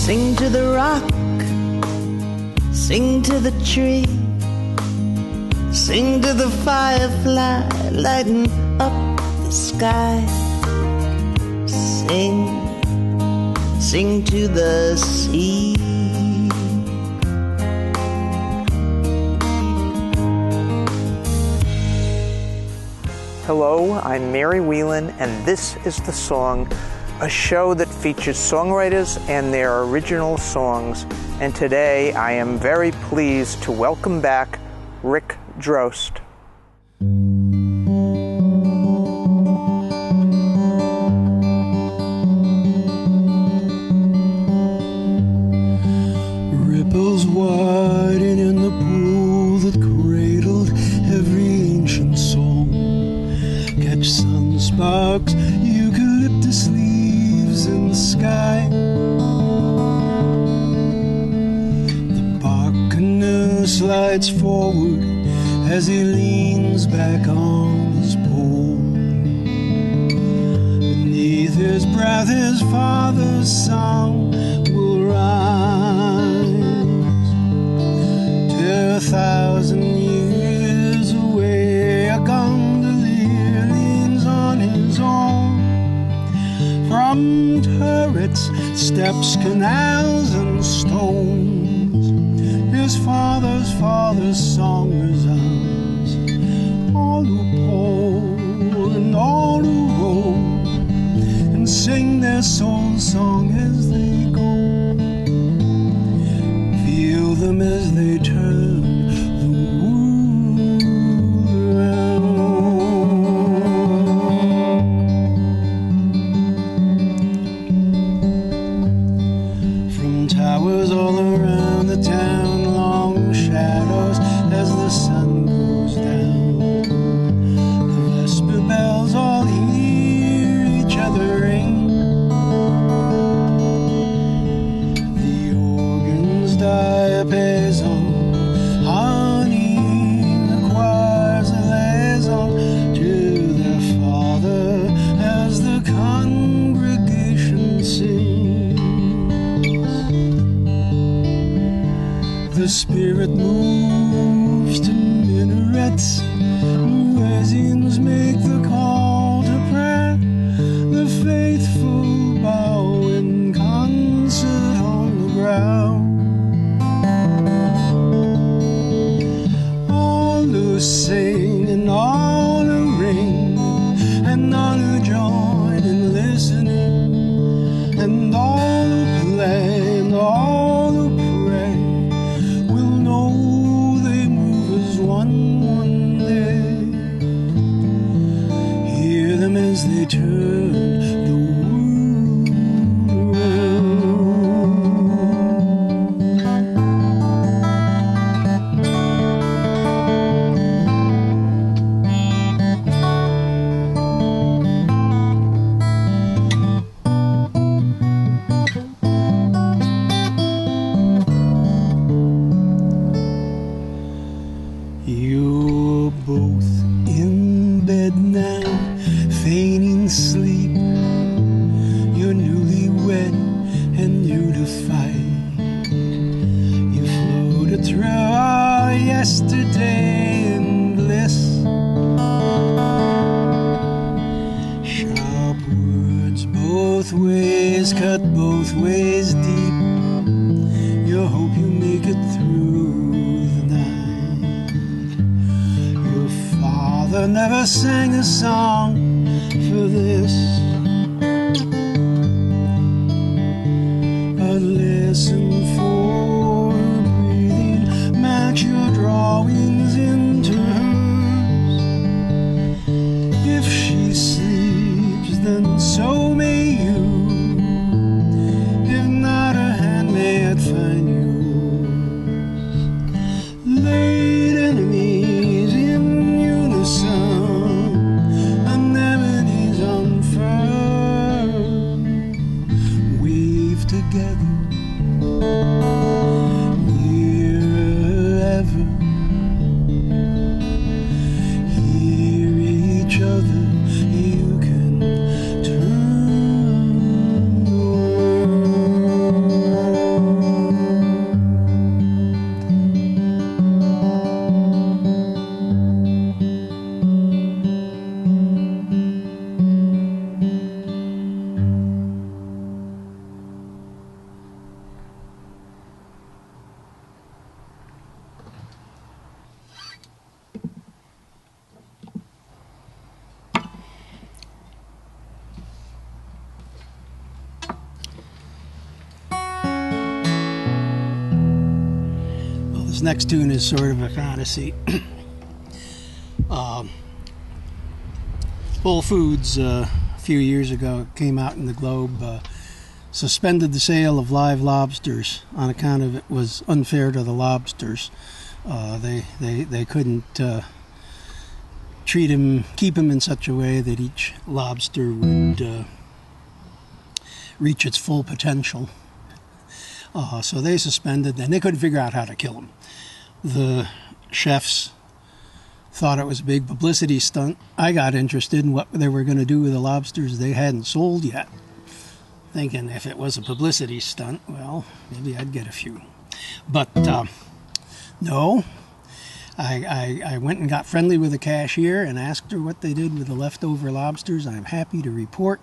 Sing to the rock, sing to the tree, sing to the firefly lighting up the sky. Sing, sing to the sea. Hello, I'm Mary Wheelan, and this is The Song, a show that features songwriters and their original songs. And today I am very pleased to welcome back Rick Drost. Ripples widen in the pool that cradled every ancient song. Catch sun sparks, eucalyptus leaves in the sky. The bark canoe slides forward as he leans back on his pole. Beneath his breath his father's song will rise. 2,000 years away a gondolier leans on his oar. From turrets, steps, canals and stones, his father's song resounds. All who pour and all who roll and sing their soul song as they go. Feel them as they turn the world around. From towers all around the town, long shadows as the sun goes down. The vesper bells all hear each other ring. The organs diapason, harmony, the choirs a liaison to their father as the congregation sings. The spirit moves to minarets, muezzins make the call to prayer. The faithful bow in concert on the ground. All who sing and all who ring, and all who join in listening, and all who play and all who pray will know they move as one day. Hear them as they turn the world around. You're both in bed now, feigning sleep. You're newlywed and new to fight. You floated through our yesterday in bliss. Sharp words both ways, cut both ways deep. You hope you make it through the night. Your father never sang a song for this, but listen for her breathing, match your drawings into hers. If she sleeps, then so may you. If not, her hand may yet find yours. Late enemies in unison, anemones on fire. This next tune is sort of a fantasy. Whole Foods, a few years ago, came out in the Globe, suspended the sale of live lobsters on account of it was unfair to the lobsters. They couldn't keep him in such a way that each lobster would reach its full potential. So they suspended, and they couldn't figure out how to kill him. The chefs thought it was a big publicity stunt. I got interested in what they were going to do with the lobsters they hadn't sold yet, thinking if it was a publicity stunt, well, maybe I'd get a few. But no, I went and got friendly with the cashier and asked her what they did with the leftover lobsters. I'm happy to report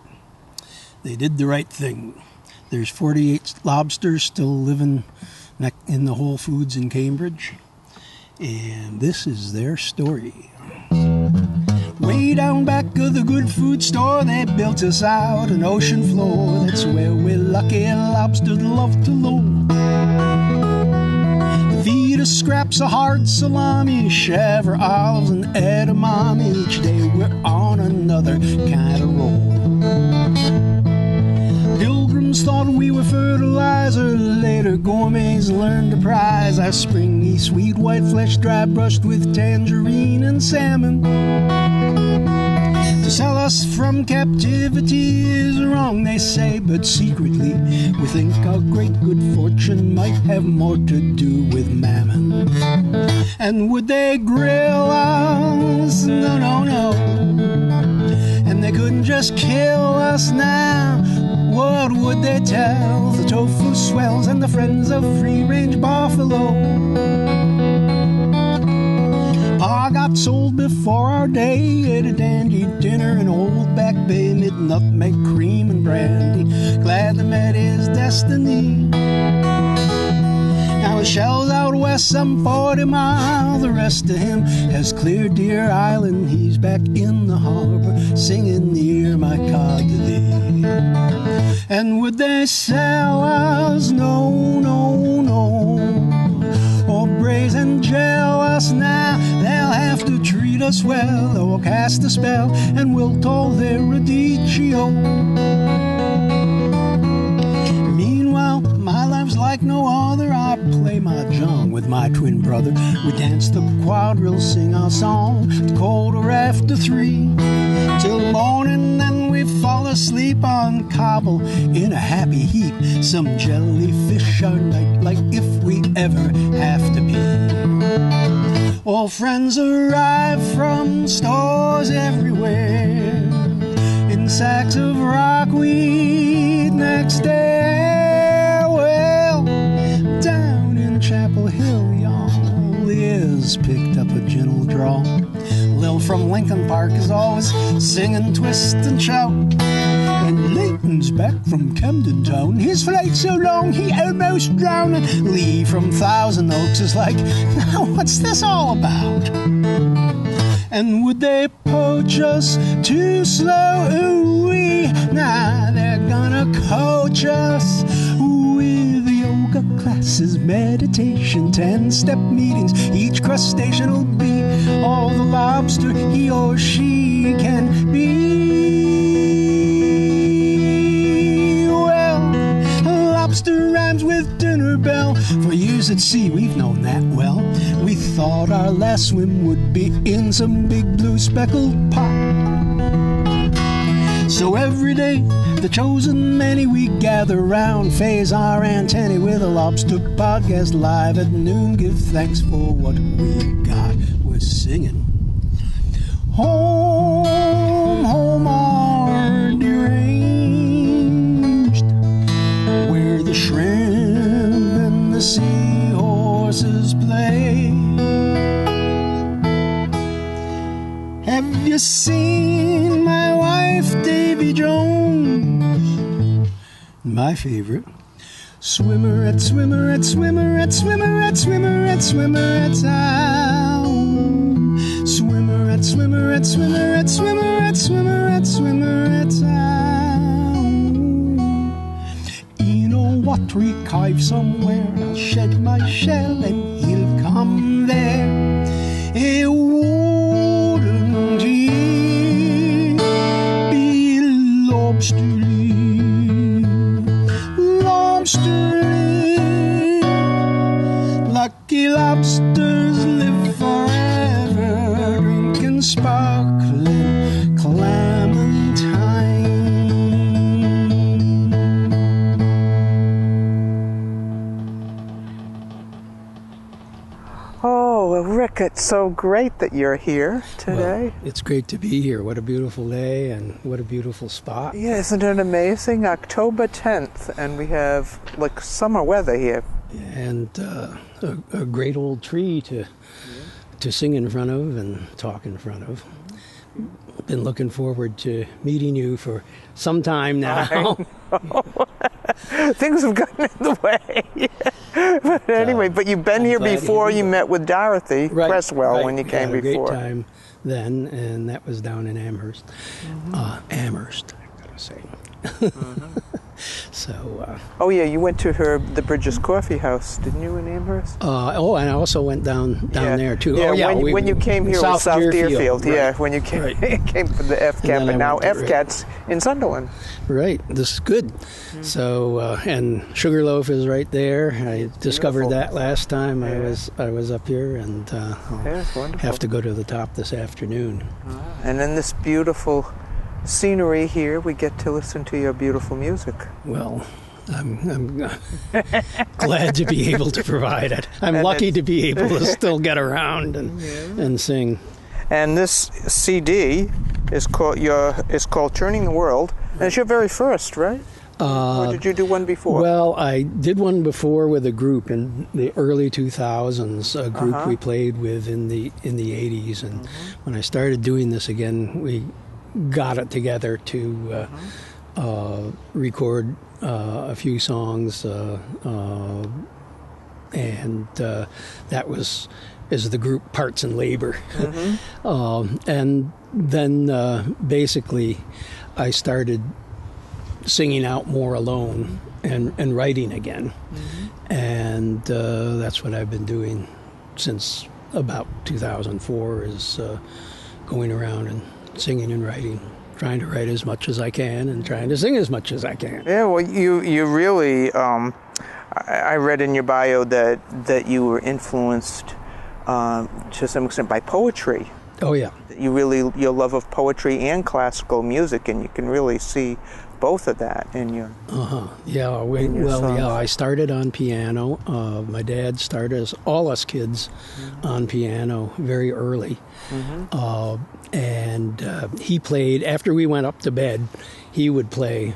they did the right thing. There's 48 lobsters still living in the Whole Foods in Cambridge, and this is their story. Way down back of the good food store, they built us out an ocean floor. That's where we lucky lobsters love to load. Feed us scraps of hard salami, chèvre olives and edamame. Each day we're on another kind of roll. Pilgrims thought we were fertilizer. Later gourmets learned to prize our springy sweet white flesh, dry brushed with tangerine and salmon. To sell us from captivity is wrong, they say, but secretly we think our great good fortune might have more to do with mammon. And would they grill us? No, no, no. And they couldn't just kill us now. What would they tell the tofu swells and the friends of free-range buffalo? Pa got sold before our day at a dandy dinner in Old Back Bay, mid nutmeg, cream, and brandy. Glad they met his destiny. Now his shell's out west, some 40 miles. The rest of him has cleared Deer Island. He's back in the harbor, singing near my cod to thee. And would they sell us? No, no, no. Or braise and gel us now. They'll have to treat us well, or cast a spell, and we'll toll their radicchio. Meanwhile, my life's like no other. I play mahjong with my twin brother. We dance the quadrille, sing our song, quarter after 3, till morning, then we fall asleep on cobble in a happy heap. Some jellyfish our night, like if we ever have to be. All friends arrive from stores everywhere in sacks of rockweed. Next day, well, down in Chapel Hill, y'all, Liz picked up a gentle drawl. Lil from Lincoln Park is always singing twist and shout. And Leighton's back from Camden Town. His flight's so long he almost drowned. Lee from Thousand Oaks is like, now what's this all about? And would they poach us too slow? Ooh-wee. Nah, they're gonna coach us with yoga classes, meditation, 10-step meetings. Each crustacean will be all the lobster he or she can be. Well, lobster rhymes with dinner bell. For years at sea, we've known that well. We thought our last swim would be in some big blue speckled pot. So every day, the chosen many, we gather round, phase our antennae with a lobster podcast live at noon. Give thanks for what we got. We're singing. Home, home are deranged, where the shrimp and the seahorses play. Have you seen my wife, Davy Jones? My favorite. Swimmer at swimmer at swimmer at swimmer at swimmer at swimmer at town. Swimmer at swimmer at swimmer at swimmer at swimmer at swimmer at town. In a watery cave somewhere, I'll shed my shell and he'll come come there, it wouldn't it be lobsterly, lobsterly. Lucky lobsters live forever, drinking sparkling clementine. Oh, well, Rick, it's so great that you're here today. Well, it's great to be here. What a beautiful day and what a beautiful spot. Yeah, isn't it amazing? October 10th, and we have like summer weather here. And a great old tree to sing in front of and talk in front of. Been looking forward to meeting you for some time now. Things have gotten in the way. But anyway, but you've been here before. You met with Dorothy Cresswell when you came before. Had a great time then, and that was down in Amherst. Amherst, I gotta say. So. Oh yeah, you went to the Bridges Coffee House, didn't you, in Amherst? And I also went down there too. Yeah, oh yeah, when you came here with South Deerfield. Right. Yeah, when you came came for the FCAP, and now FCAT's in Sunderland. Right, this is good. So and Sugarloaf is right there. I discovered that last time I was up here, and I'll have to go to the top this afternoon. And then this beautiful scenery here, we get to listen to your beautiful music. Well, I'm glad to be able to provide it. I'm lucky to be able to still get around and sing. And this CD is called Churning the World, and it's your very first, right? Or did you do one before? Well, I did one before with a group in the early 2000s, a group we played with in the 80s, and when I started doing this again, we got it together to record a few songs, and that was the group Parts and Labor. And then basically I started singing out more alone and writing again. And that's what I've been doing since about 2004, is going around and singing and writing, trying to write as much as I can and trying to sing as much as I can. Yeah, well, you really, I read in your bio that you were influenced to some extent by poetry. Oh, yeah. Your love of poetry and classical music, and you can really see both of that in your I started on piano. My dad started all us kids on piano very early. And he played, after we went up to bed, he would play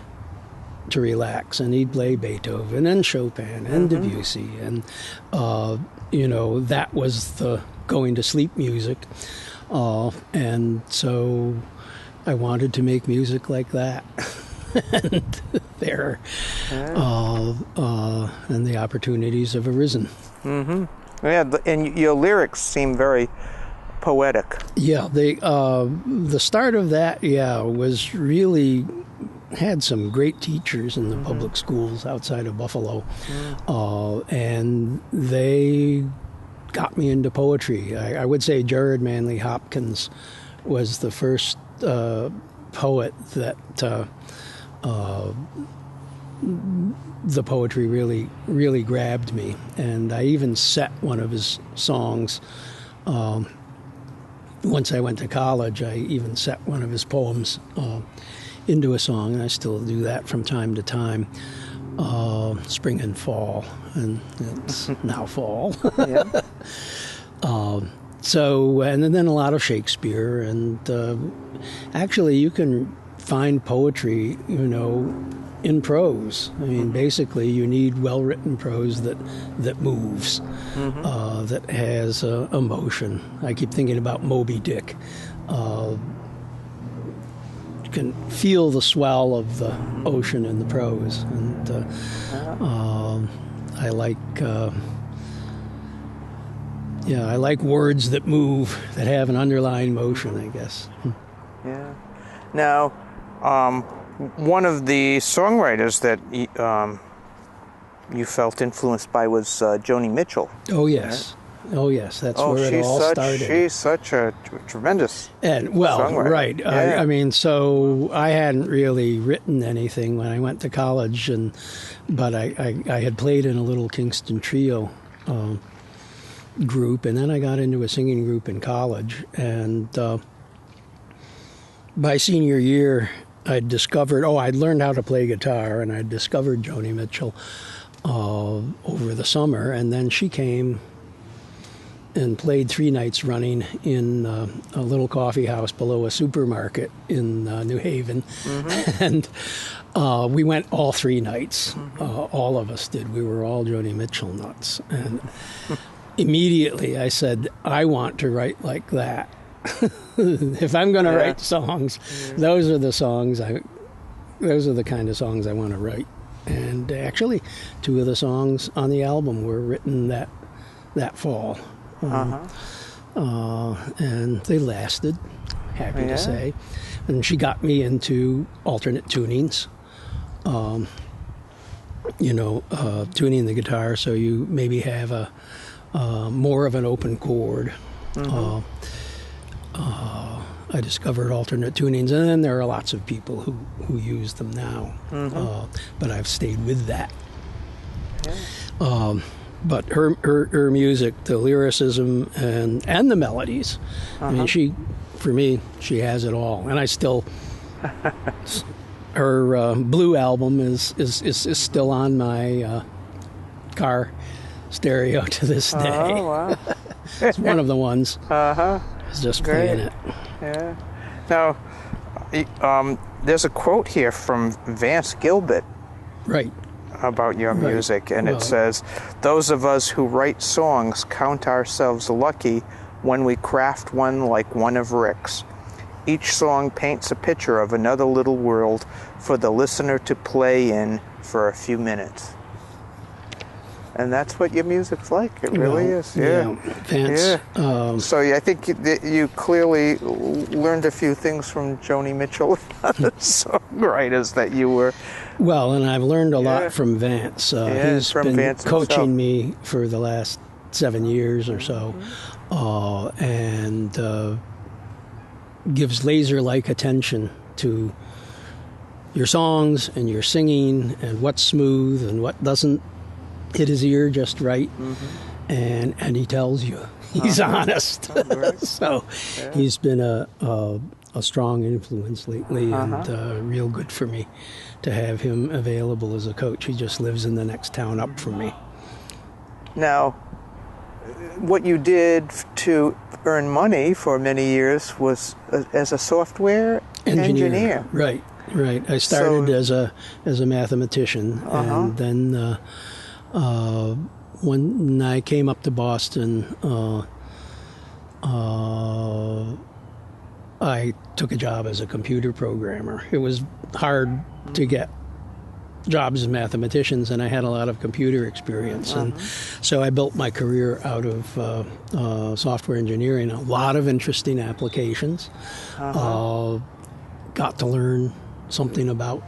to relax, and he'd play Beethoven and Chopin and Debussy, and that was the going to sleep music. And so I wanted to make music like that. And and the opportunities have arisen. Yeah, and your lyrics seem very poetic. Yeah, the start of that, was really, had some great teachers in the public schools outside of Buffalo, and they got me into poetry. I would say Jared Manley Hopkins was the first poet that the poetry really grabbed me, and I even set one of his songs. Once I went to college, I even set one of his poems into a song, and I still do that from time to time. Spring and fall, and it's now fall. So, and then a lot of Shakespeare, and actually you can find poetry, in prose. I mean, basically you need well-written prose that moves, that has emotion. I keep thinking about Moby Dick. You can feel the swell of the ocean in the prose, and I like words that move, that have an underlying motion, I guess. Yeah. Now, one of the songwriters that you felt influenced by was Joni Mitchell. Oh, yes. Oh, yes, that's where it all started. She's such a tremendous songwriter. Right. Yeah. I mean, so I hadn't really written anything when I went to college, but I had played in a little Kingston trio group, and then I got into a singing group in college. And by senior year, I'd learned how to play guitar, and I'd discovered Joni Mitchell over the summer, and then she came and played 3 nights running in a little coffee house below a supermarket in New Haven. And we went all 3 nights. All of us did. We were all Joni Mitchell nuts. And immediately I said, I want to write like that. If I'm going to write songs, those are the kind of songs I want to write. And actually, 2 of the songs on the album were written that fall. And they lasted, happy to say. And she got me into alternate tunings, tuning the guitar so you maybe have a more of an open chord. I discovered alternate tunings, and then there are lots of people who use them now. But I've stayed with that. But her music, the lyricism and the melodies, I mean, for me, she has it all. And I still, her Blue album is still on my car stereo to this day. Oh, wow. It's one of the ones. It's just playing it. Yeah. Now, there's a quote here from Vance Gilbert. Right. About your music, and it says, "Those of us who write songs count ourselves lucky when we craft one like one of Rick's. Each song paints a picture of another little world for the listener to play in for a few minutes." And that's what your music's like. It really is. Yeah. Vance, so I think you clearly learned a few things from Joni Mitchell, the songwriters that you were. Well, and I've learned a lot from Vance. He's been Vance coaching me for the last 7 years or so, and gives laser-like attention to your songs and your singing and what's smooth and what doesn't hit his ear just right, and he tells you. He's honest. So he's been a strong influence lately, and real good for me to have him available as a coach. He just lives in the next town up from me. Now, what you did to earn money for many years was as a software engineer. Right. I started as a mathematician, and then when I came up to Boston, I took a job as a computer programmer. It was hard to get jobs as mathematicians, and I had a lot of computer experience. And so I built my career out of software engineering, a lot of interesting applications. Got to learn something about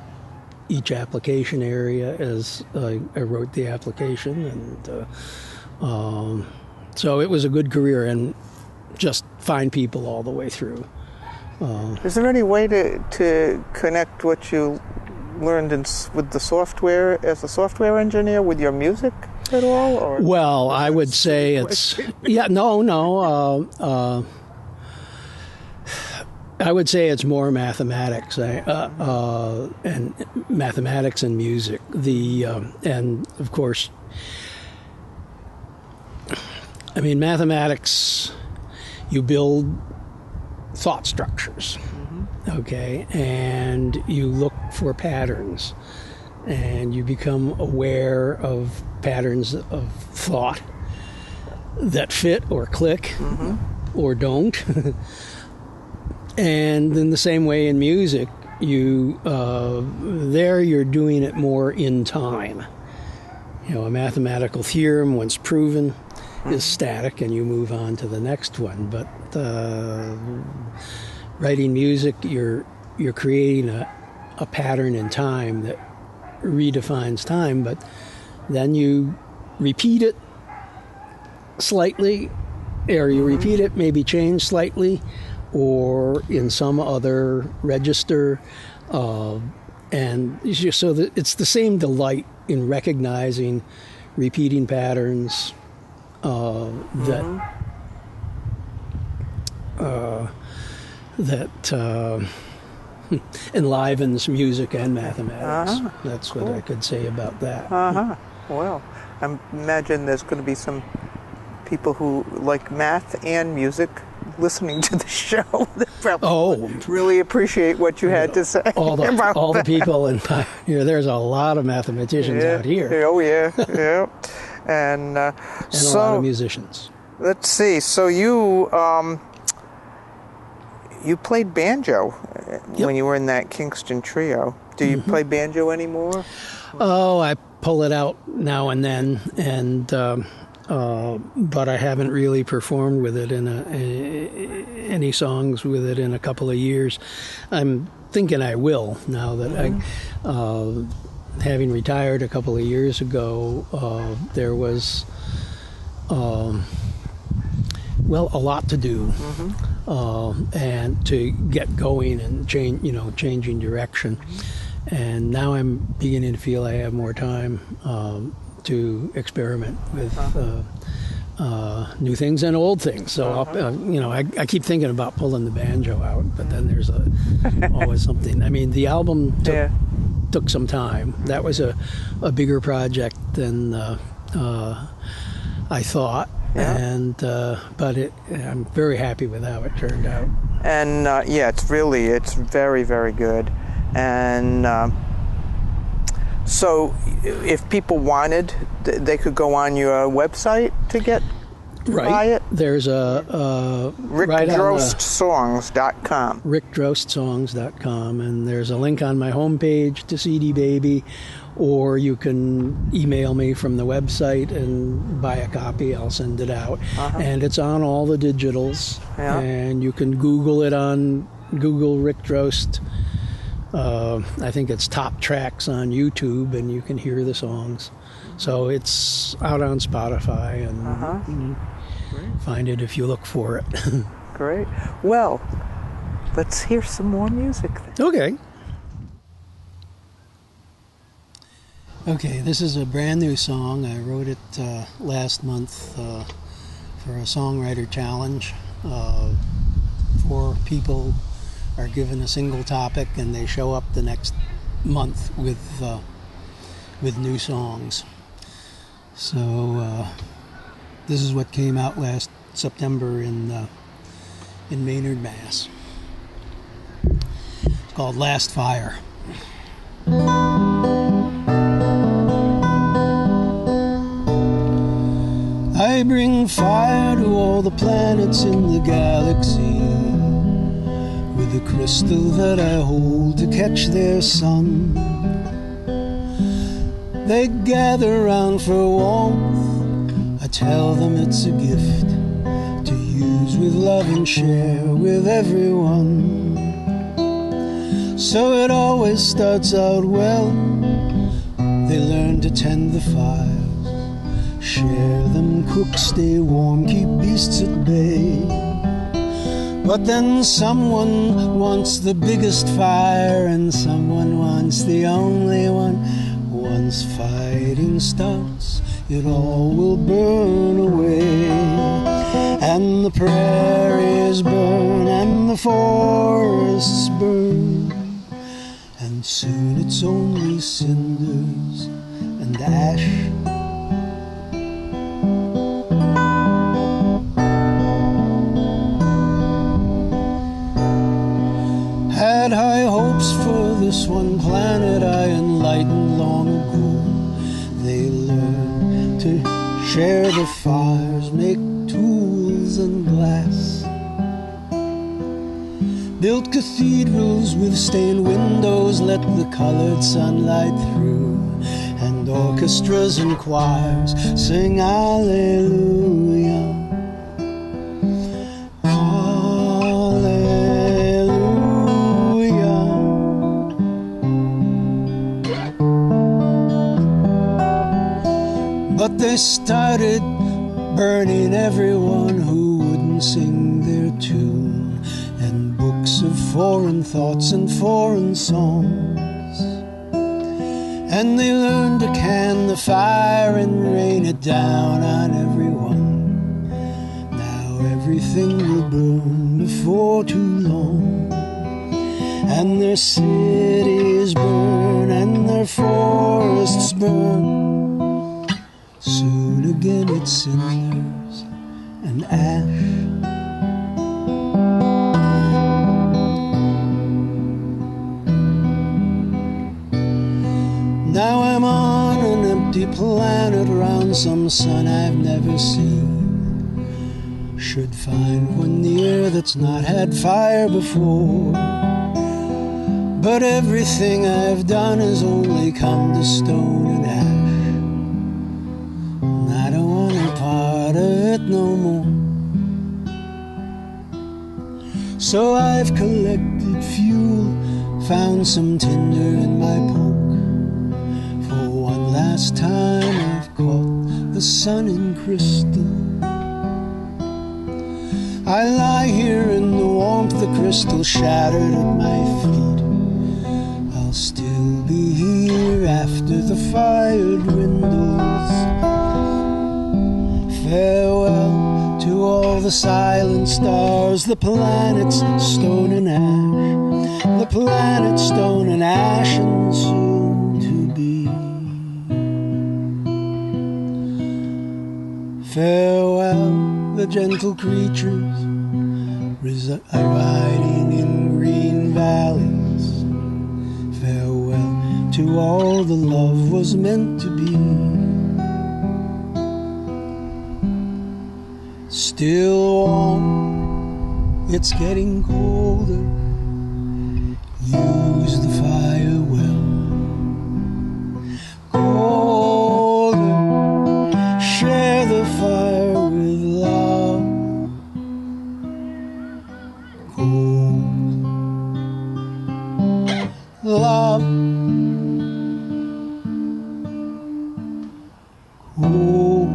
each application area as I wrote the application. And so it was a good career, and just find people all the way through. Is there any way to connect what you learned with the software as a software engineer with your music at all? Or well, I would say it's I would say it's more mathematics and mathematics and music. And of course, I mean, mathematics, you build thought structures, okay, and you look for patterns, and you become aware of patterns of thought that fit or click or don't. And in the same way in music, you're doing it more in time. You know, a mathematical theorem, once proven, is static, and you move on to the next one. But writing music, you're creating a pattern in time that redefines time, but then you repeat it slightly, or you repeat it, maybe change slightly, or in some other register. And so that it's the same delight in recognizing repeating patterns that enlivens music and mathematics. That's what I could say about that. Well, I imagine there's going to be some people who like math and music listening to the show that probably really appreciate what you had to say. All the people in Pioneer. There's a lot of mathematicians out here. Oh, yeah. And a lot of musicians. Let's see. So you played banjo when you were in that Kingston trio. Do you play banjo anymore? Oh, I pull it out now and then, and but I haven't really performed with it in any songs with it in a couple of years. I'm thinking I will now that I, having retired a couple of years ago, there was a lot to do, and to get going and changing direction. And now I'm beginning to feel I have more time to experiment with new things and old things. So I keep thinking about pulling the banjo out, but then there's always something. I mean, the album took some time. That was a bigger project than I thought. And but I'm very happy with how it turned out. And it's very, very good. And so if people wanted, they could go on your website to buy it? There's rickdrostsongs.com. rickdrostsongs.com, and there's a link on my homepage to CD Baby, or you can email me from the website and buy a copy. I'll send it out. And it's on all the digitals, and you can Google it on Google Rick Drost. I think it's top tracks on YouTube, and you can hear the songs. So it's out on Spotify, and you can find it if you look for it. Great. Well, let's hear some more music then. Okay, this is a brand new song. I wrote it last month for a songwriter challenge. 4 people are given a single topic, and they show up the next month with new songs. So this is what came out last September in Maynard, Mass. It's called Last Fire. I bring fire to all the planets in the galaxy, with a crystal that I hold to catch their sun. They gather round for warmth. I tell them it's a gift to use with love and share with everyone. So it always starts out well. They learn to tend the fires, share them, cook, stay warm, keep beasts at bay. But then someone wants the biggest fire, and someone wants the only one. Once fighting starts, it all will burn away. And the prairies burn, and the forests burn, and soon it's only cinders and ash. Had high hopes for this one planet I enlightened long ago. They learn to share the fires, make tools and glass, built cathedrals with stained windows, let the colored sunlight through, and orchestras and choirs sing Alleluia. But they started burning everyone who wouldn't sing their tune, and books of foreign thoughts and foreign songs. And they learned to can the fire and rain it down on everyone. Now everything will burn before too long, and their cities burn and their forests burn. Soon again it's cinders and ash. Now I'm on an empty planet round some sun I've never seen. Should find one near that's not had fire before. But everything I've done has only come to stone and ash, and I don't want a part of it no more. So I've collected fuel, found some tinder in my poke. For one last time I've caught the sun in crystal. I lie here in the warmth, the crystal shattered at my feet. I'll still be here after the fire dwindles. Farewell to all the silent stars, the planets stone and ash, the planets stone and ash and soon to be. Farewell, the gentle creatures riding in green valleys. Farewell to all the love was meant to be. Still warm, it's getting colder. Use the fire well. Colder, share the fire with love. Cold, love. Cold.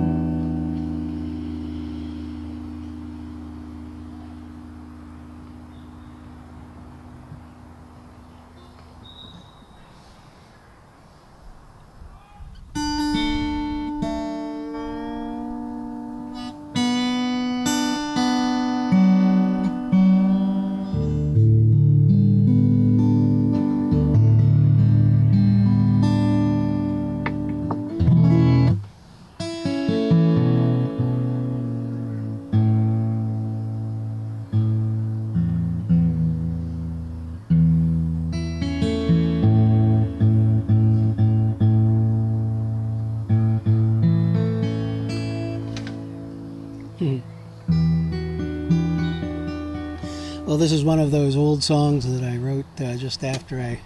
Well, this is one of those old songs that I wrote just after I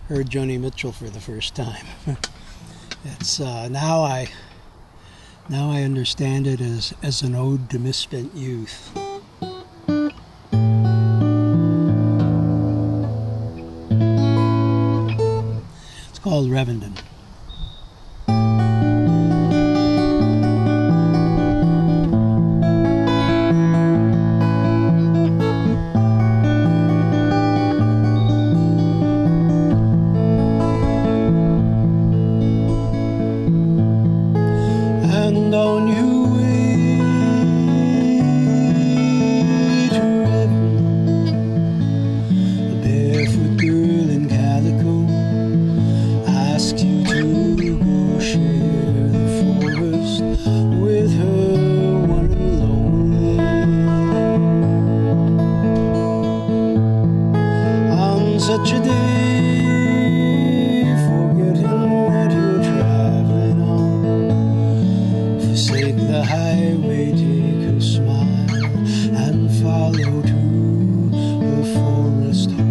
heard Joni Mitchell for the first time. It's now I understand it as an ode to misspent youth. It's called Revenden. Such a day, forgetting that you're traveling on. Forsake the highway, take a smile, and follow to the forest home.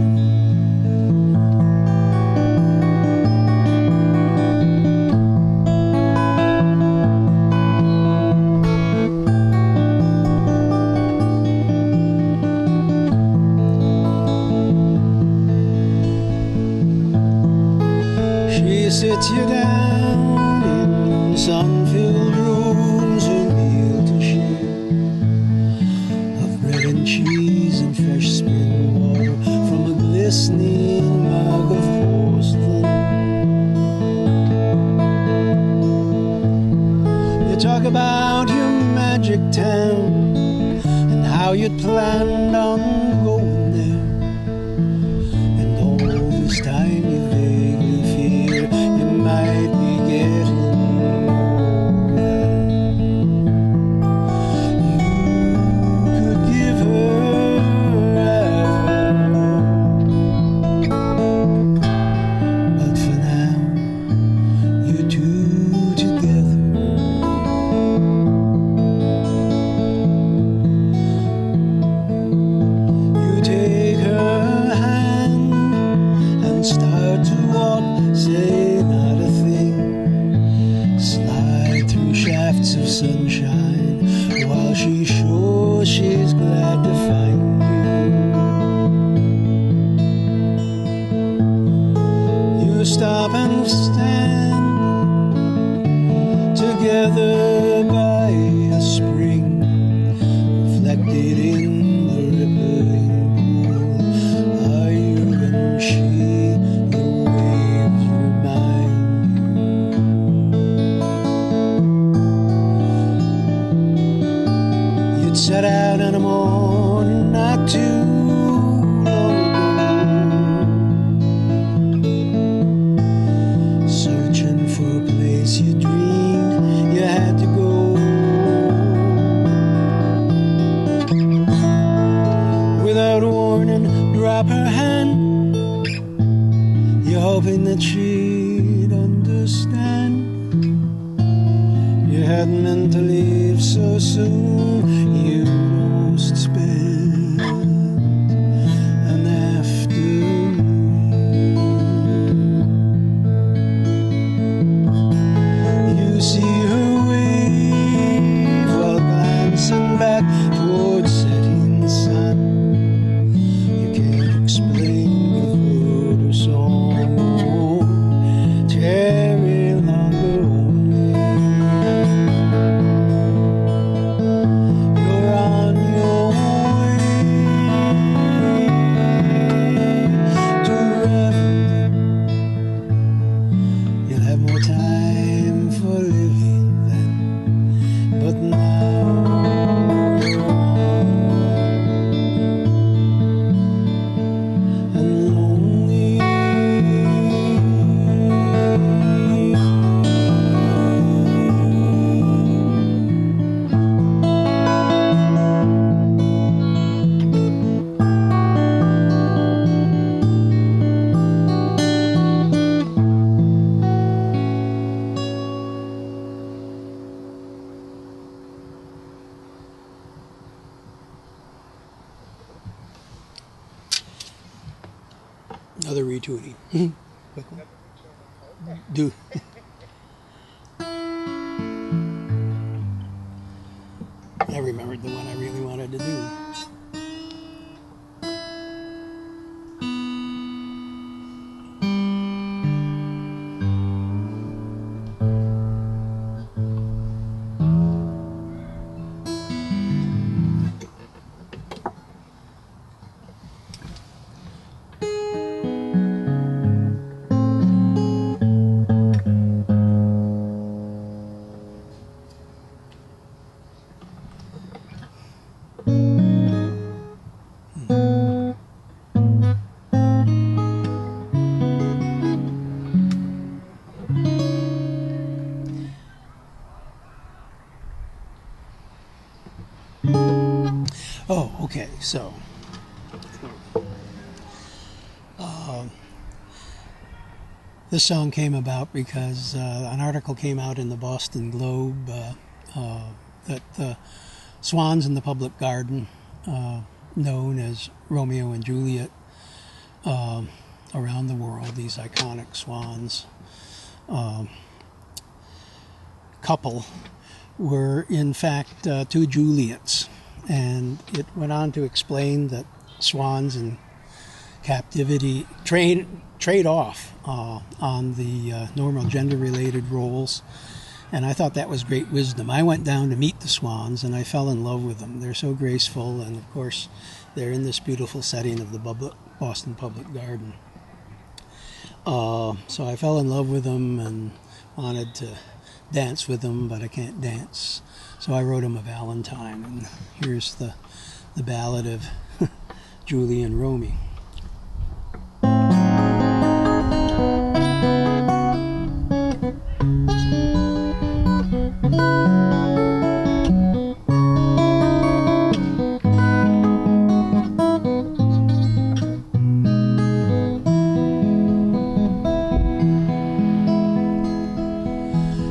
Sits you down in sun-filled rooms, her meal to how you'd planned on going there. And all this time you vaguely fear you might be getting older. You could give her up, but for now you two together. You take her hand and start to walk, say not a thing. Slide through shafts of sunshine while she's sure she's glad to find you. You stop and stand together by a spring, reflected in the rippling pool. Are you and she? The waves remind you. You'd set out in a morning not too long ago, searching for a place you dreamed you had to go. Without warning, drop her hand. You're hoping that she'd understand. You hadn't meant to leave so soon. You'd almost spent an afternoon. You see her wave while glancing back towards setting sun. You can't explain the word or song, tarry longer only. You're on your way to revel. You'll have more time for living then, but now you're on and lonely. Another retuning. Quick one. Do. I remembered the one I really wanted to do. Oh, okay, so this song came about because an article came out in the Boston Globe that the swans in the public garden, known as Romeo and Juliet, around the world, these iconic swans couple, were in fact two Juliets. And it went on to explain that swans in captivity trade off on the normal gender-related roles. And I thought that was great wisdom. I went down to meet the swans, and I fell in love with them. They're so graceful, and of course, they're in this beautiful setting of the Boston Public Garden. So I fell in love with them and wanted to dance with them, but I can't dance So I wrote him a Valentine, and here's the ballad of Julie and Romy.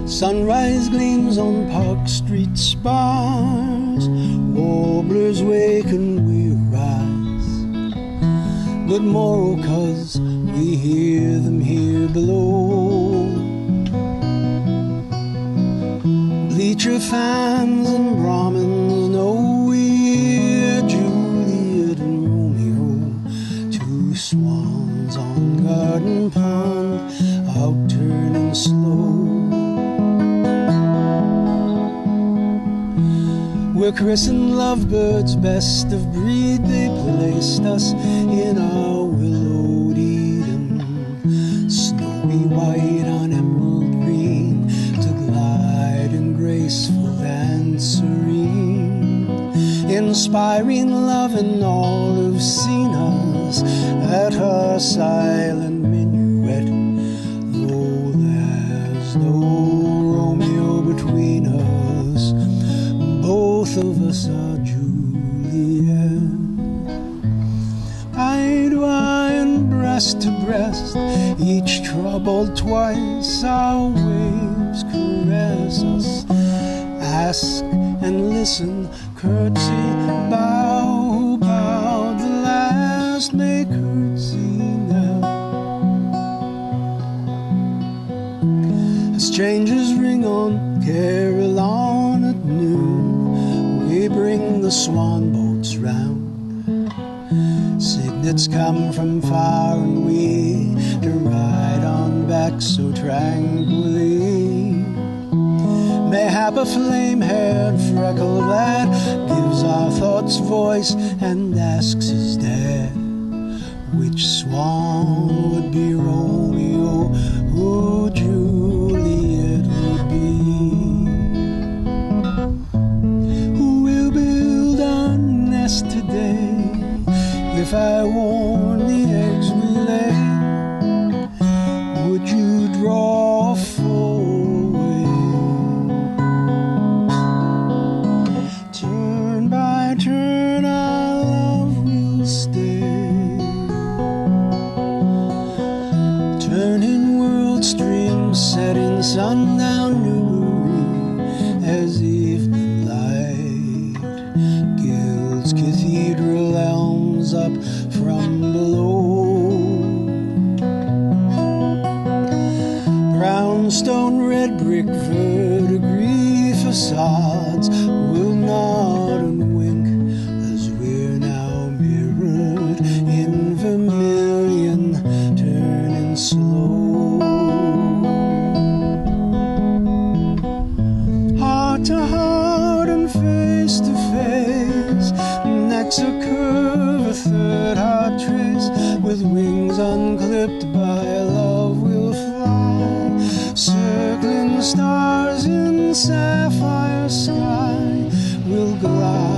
Sunrise gleams on Park Street spars, warblers wake and we rise. Good morrow, 'cause we hear them here below. Bleacher fans and Brahmins know we're Juliet and Romeo, two swans on garden pond, out turning slow. We're christened lovebirds, best of breed. They placed us in our willowed Eden, snowy white on emerald green, to glide in graceful and serene, inspiring love and all who've seen us at our silent minuet. Though there's no Romeo between us, both of us are Juliet. Eye to eye and breast to breast, each troubled twice, our waves caress us. Ask and listen, curtsy, bow, bow, the last may curtsy now. As strangers ring on Carillon at noon, we bring the swan boats round. Cygnets come from far and we to ride on back so tranquilly. Mayhap a flame-haired freckled lad gives our thoughts voice and asks his dad, which swan would be Romeo, who Juliet would be. Who will build our nest today? If I warn the eggs we lay, would you draw forward? Turn by turn our love will stay, turning world streams set in sundown Newbury, as evening light gilds cathedral elms up from below. Brownstone red brick verdigris facades will nod and wink as we're now mirrored in vermilion, turning slow. Heart to heart and face to face, necks a curve, a third heart trace, with wings unclipped by love will fly, circling stars in sapphire sky will glide.